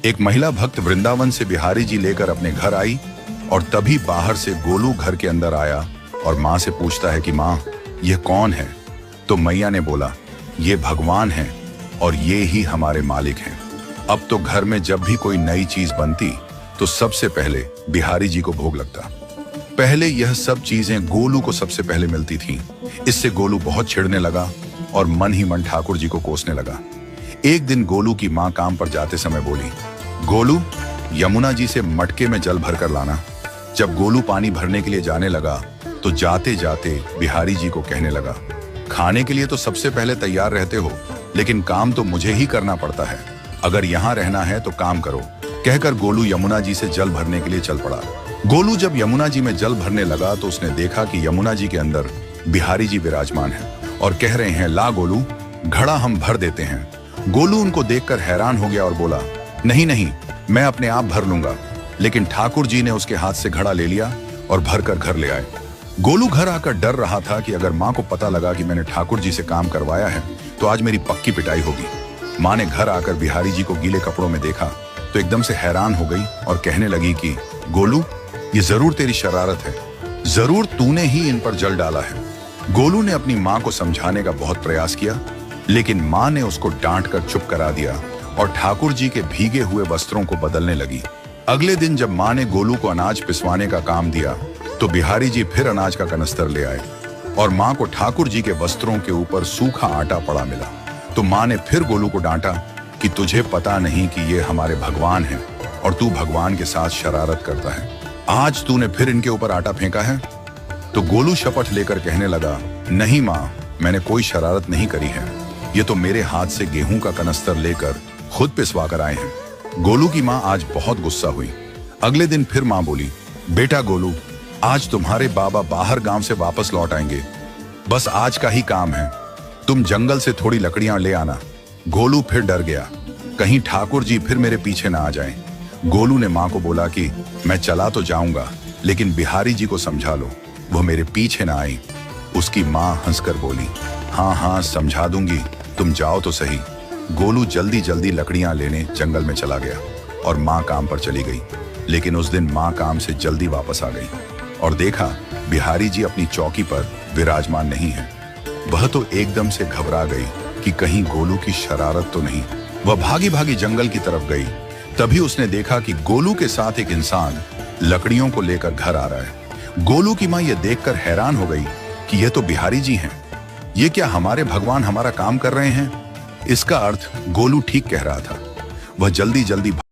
एक महिला भक्त वृंदावन से बिहारी जी लेकर अपने घर आई और तभी बाहर से गोलू घर के अंदर आया और माँ से पूछता है कि माँ, यह कौन है? तो मैया ने बोला, ये भगवान हैं और ये ही हमारे मालिक हैं। अब तो घर में जब भी कोई नई चीज बनती तो सबसे पहले बिहारी जी को भोग लगता। पहले यह सब चीजें गोलू को सबसे पहले मिलती थीं। इससे गोलू बहुत छिड़ने लगा और मन ही मन ठाकुर जी को कोसने लगा। एक दिन गोलू की माँ काम पर जाते समय बोली, गोलू, यमुना जी से मटके में जल भर कर लाना। जब गोलू पानी भरने के लिए जाने लगा तो जाते जाते बिहारी जी को कहने लगा, खाने के लिए तो सबसे पहले तैयार रहते हो, लेकिन काम तो मुझे ही करना पड़ता है। अगर यहाँ रहना है तो काम करो। कहकर गोलू यमुना जी से जल भरने के लिए चल पड़ा। गोलू जब यमुना जी में जल भरने लगा तो उसने देखा कि यमुना जी के अंदर बिहारी जी विराजमान हैं और कह रहे हैं, ला गोलू, घड़ा हम भर देते हैं। गोलू उनको देखकर हैरान हो गया और बोला, नहीं नहीं, मैं अपने आप भर लूंगा। लेकिन ठाकुर जी ने उसके हाथ से घड़ा ले लिया और भरकर घर ले आए। गोलू घर आकर डर रहा था कि अगर माँ को पता लगा कि मैंने ठाकुर जी से काम करवाया है तो आज मेरी पक्की पिटाई होगी। माँ ने घर आकर बिहारी जी को गीले कपड़ों में देखा तो एकदम से हैरान हो गई और कहने लगी कि गोलू, ये जरूर तेरी शरारत है, जरूर तूने ही इन पर जल डाला है। गोलू ने अपनी माँ को समझाने का बहुत प्रयास किया, लेकिन माँ ने उसको डांट कर चुप करा दिया और ठाकुर जी के भीगे हुए वस्त्रों को बदलने लगी। अगले दिन जब माँ ने गोलू को अनाज पिसवाने का काम दिया तो बिहारी जी फिर अनाज का कनस्तर ले आए और माँ को ठाकुर जी के वस्त्रों के ऊपर सूखा आटा पड़ा मिला। तो माँ ने फिर गोलू को डांटा कि तुझे पता नहीं कि ये हमारे भगवान हैं और तू भगवान के साथ शरारत करता है। आज तूने फिर इनके ऊपर आटा फेंका है। तो गोलू शपथ लेकर कहने लगा, नहीं माँ, मैंने कोई शरारत नहीं करी है। ये तो मेरे हाथ से गेहूं का कनस्तर लेकर खुद पिसवा कर आए हैं। गोलू की माँ आज बहुत गुस्सा हुई। अगले दिन फिर माँ बोली, बेटा गोलू, आज तुम्हारे बाबा बाहर गांव से वापस लौट आएंगे। बस आज का ही काम है, तुम जंगल से थोड़ी लकड़ियां ले आना। गोलू फिर डर गया, कहीं ठाकुर जी फिर मेरे पीछे ना आ जाएं। गोलू ने माँ को बोला कि मैं चला तो जाऊंगा, लेकिन बिहारी जी को समझा लो, वो मेरे पीछे ना आई। उसकी माँ हंसकर बोली, हाँ हाँ समझा दूंगी, तुम जाओ तो सही। गोलू जल्दी जल्दी लकड़ियां लेने जंगल में चला गया और माँ काम पर चली गई। लेकिन उस दिन माँ काम से जल्दी वापस आ गई और देखा बिहारी जी अपनी चौकी पर विराजमान नहीं है। वह तो एकदम से घबरा गई कि कहीं गोलू की शरारत तो नहीं। वह भागी भागी जंगल की तरफ गई। तभी उसने देखा कि गोलू के साथ एक इंसान लकड़ियों को लेकर घर आ रहा है। गोलू की माँ यह देखकर हैरान हो गई कि यह तो बिहारी जी हैं। ये क्या हमारे भगवान हमारा काम कर रहे हैं? इसका अर्थ गोलू ठीक कह रहा था। वह जल्दी जल्दी